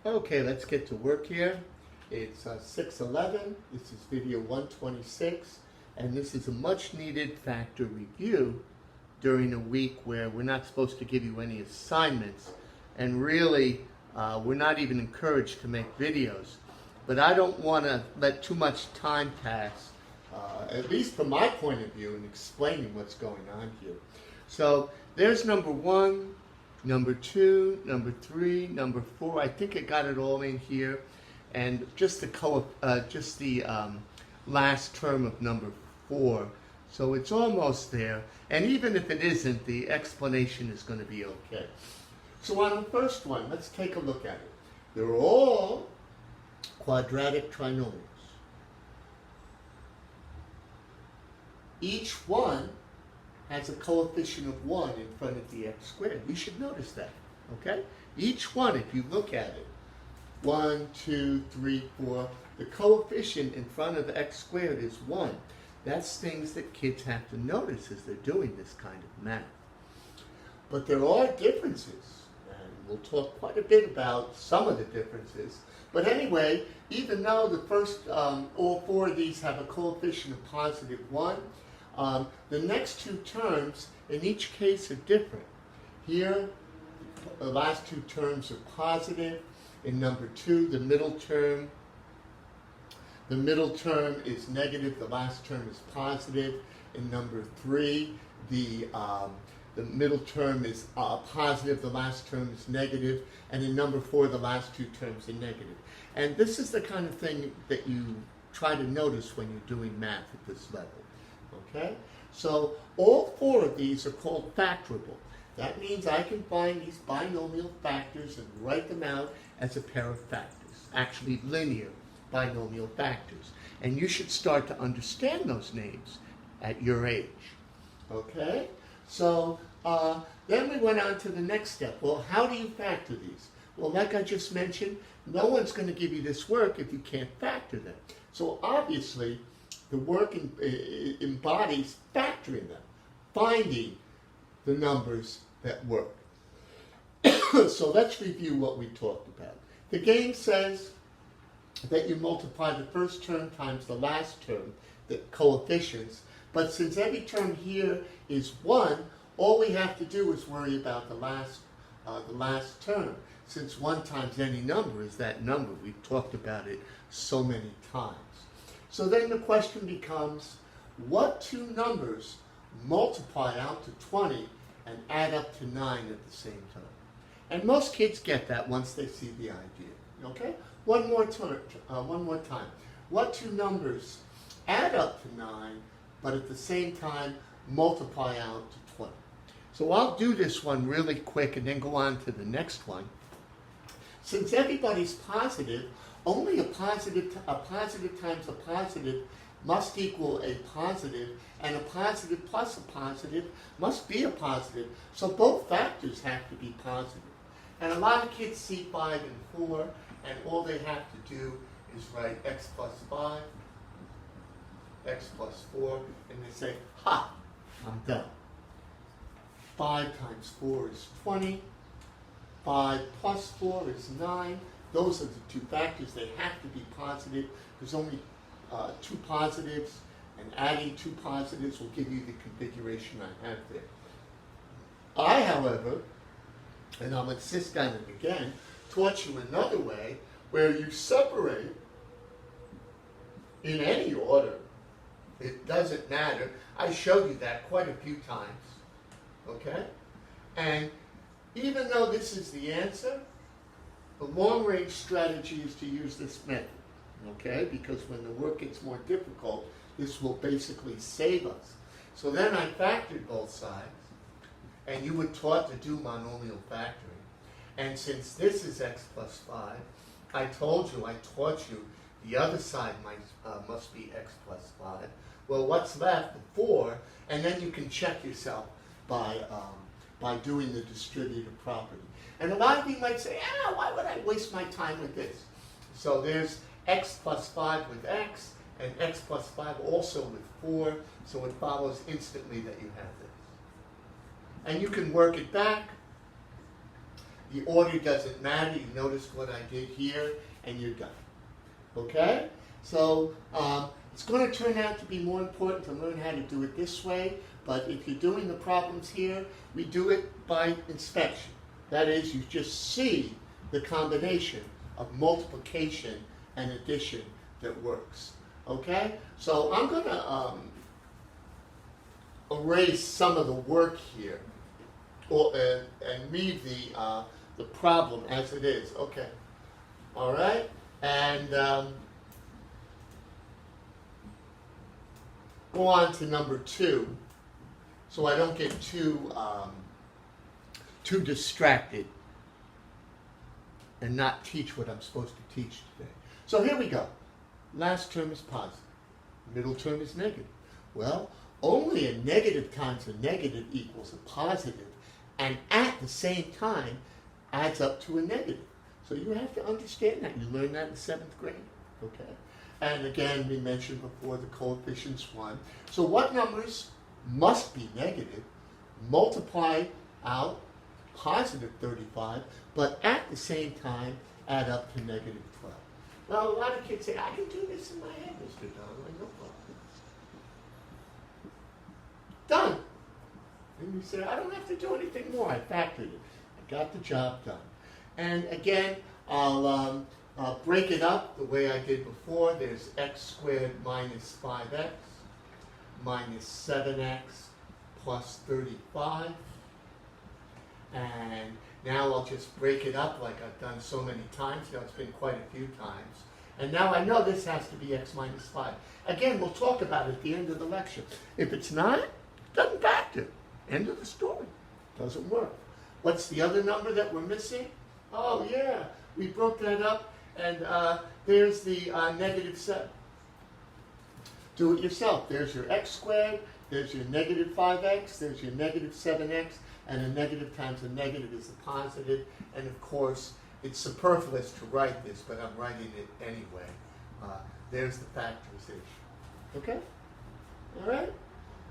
Okay, let's get to work here. It's 6:11. This is video 126, and this is a much needed factor review during a week where we're not supposed to give you any assignments, and really we're not even encouraged to make videos. But I don't want to let too much time pass, at least from my point of view, in explaining what's going on here. So there's number one, number two, number three, number four. I think I got it all in here, and just the last term of number four. So it's almost there, and even if it isn't, the explanation is going to be okay. So on the first one, let's take a look at it. They're all quadratic trinomials. Each one has a coefficient of 1 in front of the x squared. You should notice that, okay? Each one, if you look at it, 1, 2, 3, 4, the coefficient in front of x squared is 1. That's things that kids have to notice as they're doing this kind of math. But there are differences, and we'll talk quite a bit about some of the differences. But anyway, even though the first, all four of these have a coefficient of positive 1, the next two terms in each case are different. Here, the last two terms are positive. In number 2, the middle term is negative, the last term is positive. In number 3, the middle term is positive, the last term is negative. And in number 4, the last two terms are negative. And this is the kind of thing that you try to notice when you're doing math at this level. Okay? So all four of these are called factorable. That means I can find these binomial factors and write them out as a pair of factors, actually linear binomial factors. And you should start to understand those names at your age. Okay? So then we went on to the next step. Well, how do you factor these? Well, like I just mentioned, no one's going to give you this work if you can't factor them. So obviously, the work embodies factoring them, finding the numbers that work. So let's review what we talked about. The game says that you multiply the first term times the last term, the coefficients, but since every term here is 1, all we have to do is worry about the last term. Since 1 times any number is that number. We've talked about it so many times. So then the question becomes, what two numbers multiply out to 20 and add up to 9 at the same time? And most kids get that once they see the idea. Okay? One more time. What two numbers add up to 9, but at the same time multiply out to 20? So I'll do this one really quick and then go on to the next one. Since everybody's positive, only a positive times a positive must equal a positive, and a positive plus a positive must be a positive. So both factors have to be positive. And a lot of kids see 5 and 4, and all they have to do is write x plus 5, x plus 4, and they say, ha, I'm done. 5 times 4 is 20. 5 plus 4 is 9. Those are the two factors. They have to be positive. There's only two positives, and adding two positives will give you the configuration I have there. I, however, and I'll insist on it again, taught you another way where you separate in any order. It doesn't matter. I showed you that quite a few times. Okay? And even though this is the answer, the long-range strategy is to use this method, okay? Because when the work gets more difficult, this will basically save us. So then I factored both sides, and you were taught to do monomial factoring. And since this is x plus 5, I taught you the other side must be x plus 5. Well, what's left? 4, and then you can check yourself by doing the distributive property. And a lot of you might say, why would I waste my time with this? So there's x plus 5 with x, and x plus 5 also with 4, so it follows instantly that you have this. And you can work it back. The order doesn't matter. You notice what I did here, and you're done. Okay? So it's going to turn out to be more important to learn how to do it this way, but if you're doing the problems here, we do it by inspection. That is, you just see the combination of multiplication and addition that works. Okay? So I'm going to erase some of the work here and leave the problem as it is. Okay. All right? And go on to number 2 so I don't get too distracted and not teach what I'm supposed to teach today. So here we go. Last term is positive. Middle term is negative. Well, only a negative times a negative equals a positive, and at the same time adds up to a negative. So you have to understand that. You learned that in 7th grade. Okay? And again, we mentioned before the coefficient's 1. So what numbers must be negative multiply out positive 35, but at the same time add up to negative 12. Now, a lot of kids say, I can do this in my head, Mr. Donnelly, no problem. Done. And you say, I don't have to do anything more. I factored it. I got the job done. And again, I'll break it up the way I did before. There's x squared minus 5x minus 7x plus 35. And now I'll just break it up like I've done so many times. Now it's been quite a few times. And now I know this has to be x minus 5. Again, we'll talk about it at the end of the lecture. If it's not, it doesn't factor. End of the story. Doesn't work. What's the other number that we're missing? Oh, yeah. We broke that up, and there's the negative 7. Do it yourself. There's your x squared. There's your negative 5x. There's your negative 7x. And a negative times a negative is a positive. And, of course, it's superfluous to write this, but I'm writing it anyway. There's the factorization. Okay? All right?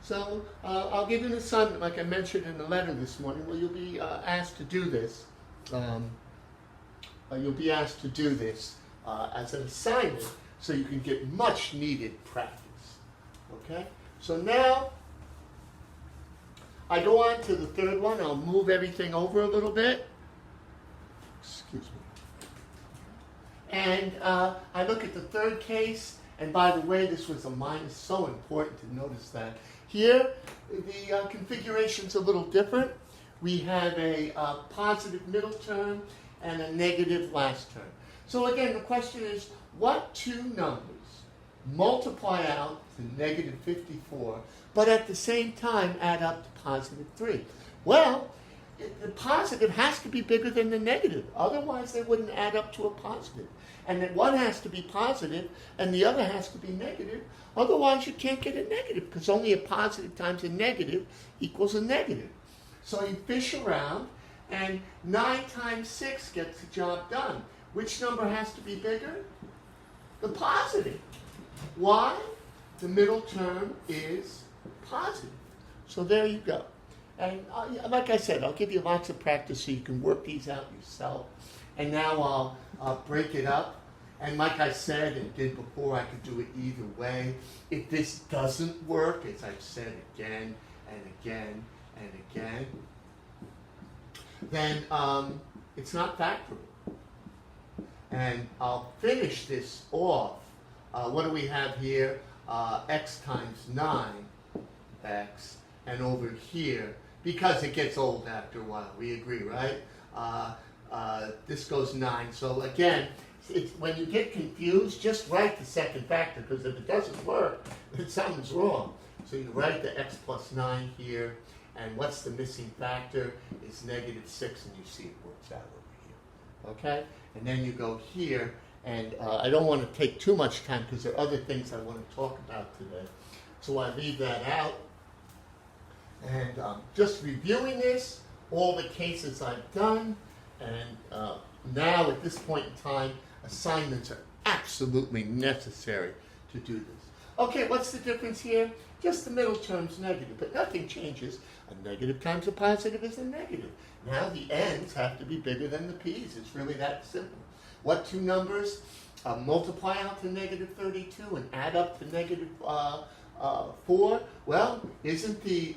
So I'll give you an assignment, like I mentioned in the letter this morning. Well, you'll be asked to do this. You'll be asked to do this as an assignment so you can get much needed practice. Okay? So now I go on to the third one. I'll move everything over a little bit. Excuse me. And I look at the third case. And by the way, this was a minus. So important to notice that. Here, the configuration's a little different. We have a positive middle term and a negative last term. So again, the question is, what two numbers multiply out to negative 54, but at the same time add up to positive 3? Well, the positive has to be bigger than the negative. Otherwise, they wouldn't add up to a positive. And then one has to be positive and the other has to be negative. Otherwise, you can't get a negative because only a positive times a negative equals a negative. So you fish around, and 9 times 6 gets the job done. Which number has to be bigger? The positive. Why? The middle term is positive. So there you go. And like I said, I'll give you lots of practice so you can work these out yourself. And now I'll break it up. And like I said and did before, I could do it either way. If this doesn't work, as I've said again and again and again, then it's not factorable. And I'll finish this off. What do we have here? X times 9x. And over here, because it gets old after a while, we agree, right? This goes 9. So again, when you get confused, just write the second factor, because if it doesn't work, then something's wrong. So you write the x plus 9 here, and what's the missing factor? It's negative 6, and you see it works out over here. Okay? And then you go here, and I don't want to take too much time because there are other things I want to talk about today. So I leave that out. And just reviewing this, all the cases I've done, and now at this point in time, assignments are absolutely necessary to do this. Okay, what's the difference here? Just the middle term's negative, but nothing changes. A negative times a positive is a negative. Now the n's have to be bigger than the p's. It's really that simple. What two numbers multiply out to negative 32 and add up to negative 4? Well, isn't the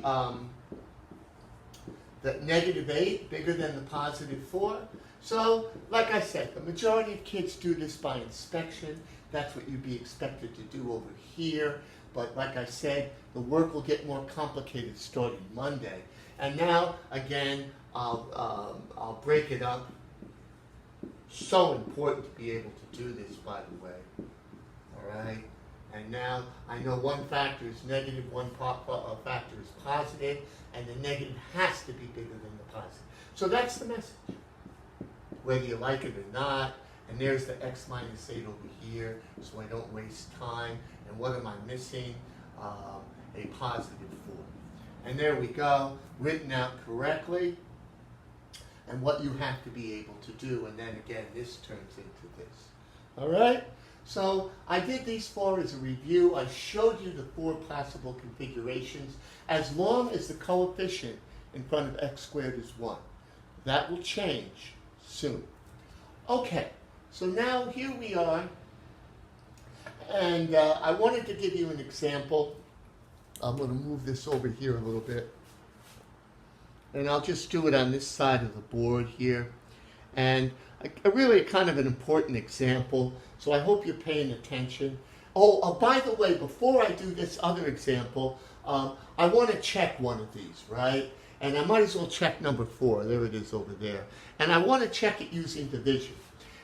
negative 8 bigger than the positive 4? So, like I said, the majority of kids do this by inspection. That's what you'd be expected to do over here. But like I said, the work will get more complicated starting Monday. And now, again, I'll break it up. So important to be able to do this, by the way. All right? And now I know one factor is negative, one factor is positive, and the negative has to be bigger than the positive. So that's the message, whether you like it or not. And there's the x minus 8 over here, so I don't waste time. And what am I missing? A positive 4. And there we go, written out correctly. And what you have to be able to do, and then again, this turns into this. All right? So I did these 4 as a review. I showed you the 4 possible configurations as long as the coefficient in front of x squared is 1. That will change soon. Okay, so now here we are. And I wanted to give you an example. I'm going to move this over here a little bit. And I'll just do it on this side of the board here. And really kind of an important example, so I hope you're paying attention. Oh, by the way, before I do this other example, I want to check one of these, right? And I might as well check number 4. There it is over there. And I want to check it using division.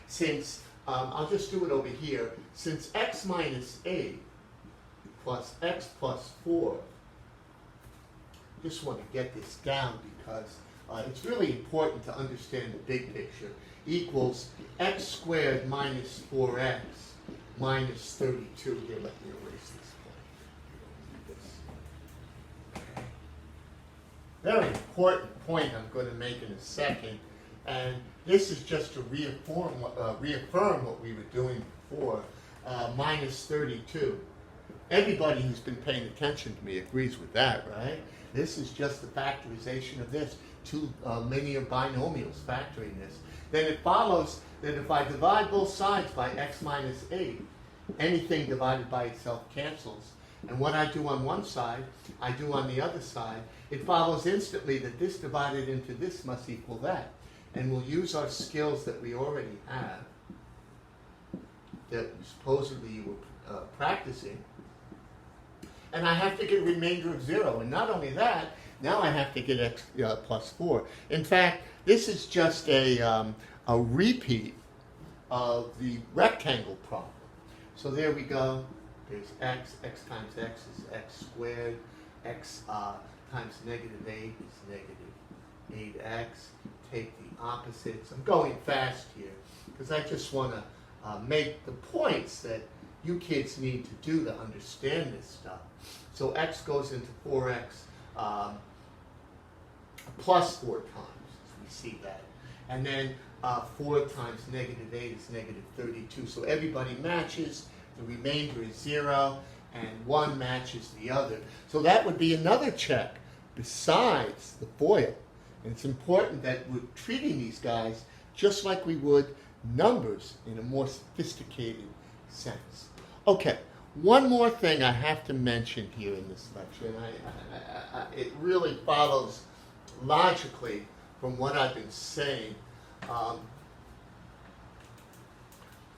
Since, I'll just do it over here. Since x minus 8 plus x plus 4, just want to get this down because it's really important to understand the big picture, equals x squared minus 4x minus 32. Here, let me erase this point. Very important point I'm going to make in a second. And this is just to reaffirm what we were doing before, minus 32. Everybody who's been paying attention to me agrees with that, right? This is just the factorization of this. Two linear binomials factoring this. Then it follows that if I divide both sides by x minus 8, anything divided by itself cancels. And what I do on one side, I do on the other side. It follows instantly that this divided into this must equal that. And we'll use our skills that we already have, that supposedly you were practicing. And I have to get a remainder of 0. And not only that, now I have to get x plus 4. In fact, this is just a repeat of the rectangle problem. So there we go. There's x times x is x squared. X times negative 8 is negative 8x. Take the opposites. I'm going fast here because I just want to make the points that you kids need to do to understand this stuff. So x goes into 4x plus 4 times, as we see that. And then 4 times negative 8 is negative 32. So everybody matches. The remainder is 0, and one matches the other. So that would be another check besides the FOIL. And it's important that we're treating these guys just like we would numbers in a more sophisticated sense. Okay, one more thing I have to mention here in this lecture, and it really follows logically from what I've been saying.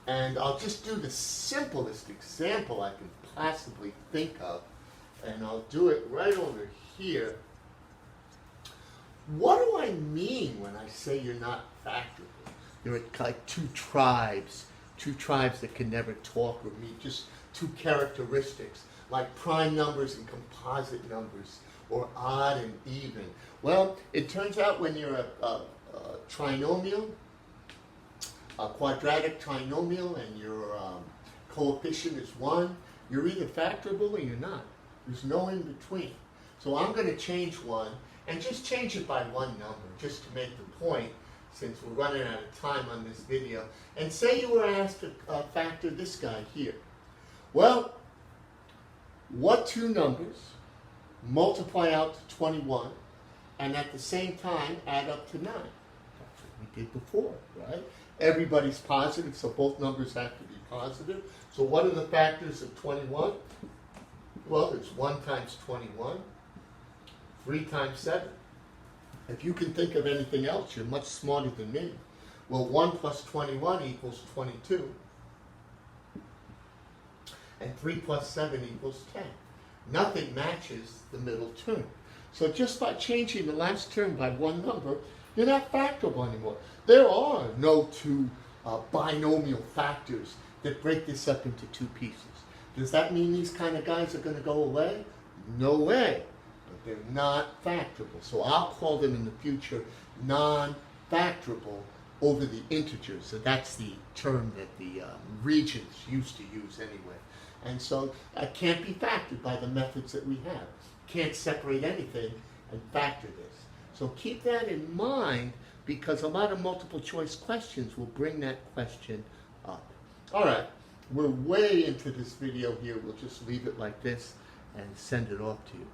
And I'll just do the simplest example I can possibly think of, and I'll do it right over here. What do I mean when I say you're not factorable? You're like two tribes that can never talk or meet, just two characteristics, like prime numbers and composite numbers, or odd and even. Well, it turns out when you're a trinomial, a quadratic trinomial, and your coefficient is 1, you're either factorable or you're not. There's no in between. So I'm going to change one, and just change it by one number, just to make the point, since we're running out of time on this video. And say you were asked to factor this guy here. Well, what two numbers multiply out to 21 and at the same time add up to 9? That's what we did before, right? Everybody's positive, so both numbers have to be positive. So what are the factors of 21? Well, there's 1 times 21, 3 times 7. If you can think of anything else, you're much smarter than me. Well, 1 plus 21 equals 22. And 3 plus 7 equals 10. Nothing matches the middle term. So just by changing the last term by one number, you're not factorable anymore. There are no two binomial factors that break this up into two pieces. Does that mean these kind of guys are going to go away? No way. But they're not factorable. So I'll call them in the future non-factorable over the integers. So that's the term that the Regents used to use anyway. And so it can't be factored by the methods that we have. Can't separate anything and factor this. So keep that in mind because a lot of multiple choice questions will bring that question up. All right, we're way into this video here. We'll just leave it like this and send it off to you.